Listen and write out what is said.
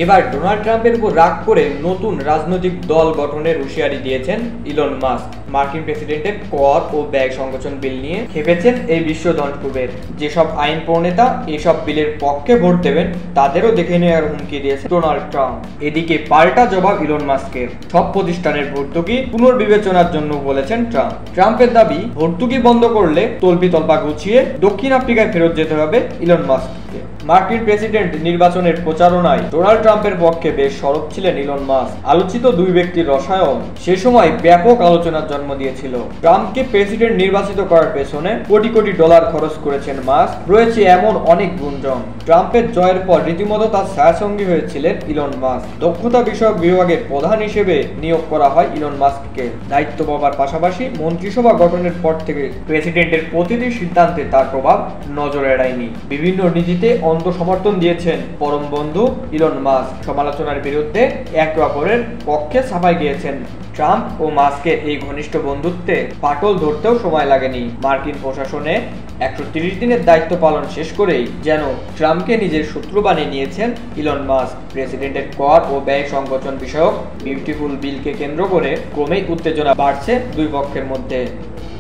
এবার ডোনাল্ড ট্রাম্পের উপর রাগ করে নতুন রাজনৈতিক দল গঠনের হুঁশিয়ারি দিয়েছেন ইলন মাস্ক। মার্কিন প্রেসিডেন্টের কর ও ব্যয় সংকোচন বিল নিয়ে খেপেছেন এই বিশ্ব ধনকুবের। যেসব আইন প্রণেতা এসব বিলের পক্ষে ভোট দেবেন তাদেরও দেখে নেওয়ার হুমকি দিয়েছে ডোনাল্ড ট্রাম্প। এদিকে পাল্টা জবাব ইলন মাস্কের। সব প্রতিষ্ঠানের ভর্তুকি পুনর্বিবেচনার জন্য বলেছেন ট্রাম্প। ট্রাম্পের দাবি, ভর্তুকি বন্ধ করলে তল্পা গুছিয়ে দক্ষিণ আফ্রিকায় ফেরত যেতে হবে ইলন মাস্ককে। মার্কিন প্রেসিডেন্ট নির্বাচনের প্রচারণায় ডোনাল্ড ট্রাম্পের পক্ষে বেশ সরব ছিলেন ইলন মাস্ক। আলোচিত দুই ব্যক্তির রসায়ন সে সময় ব্যাপক আলোচনার জন্ম দিয়েছিল। ট্রাম্পকে প্রেসিডেন্ট নির্বাচিত করার পেছনে কোটি কোটি ডলার খরচ করেছেন মাস্ক। রয়েছে এমন অনেক গুঞ্জন। ট্রাম্পের জয়ের পর রীতিমতো তার ছায়াসঙ্গী হয়েছিলেন ইলন মাস্ক। দক্ষতা বিষয়ক বিভাগের প্রধান হিসেবে নিয়োগ করা হয় ইলন মাস্ককে। দায়িত্ব পাবার পাশাপাশি মন্ত্রিসভা গঠনের পর থেকে প্রেসিডেন্টের প্রতিটি সিদ্ধান্তে তার প্রভাব নজর এড়ায়নি। বিভিন্ন নীতিতে সমর্থন দিয়েছেন পরম বন্ধু ইলন মাস্ক। সমালোচনার বিরুদ্ধে একে অপরের পক্ষে সাফাই গিয়েছেন। ট্রাম্প ও মাস্কের এই ঘনিষ্ঠ বন্ধুত্বে ফাটল ধরতেও সময় লাগেনি। মার্কিন প্রশাসনে 130 দিনের দায়িত্ব পালন শেষ করেই যেন ট্রাম্পকে নিজের শত্রু বানিয়ে নিয়েছেন ইলন মাস্ক। প্রেসিডেন্টের কর ও ব্যয় সংকোচন বিষয়ক বিউটিফুল বিলকে কেন্দ্র করে ক্রমেই উত্তেজনা বাড়ছে দুই পক্ষের মধ্যে।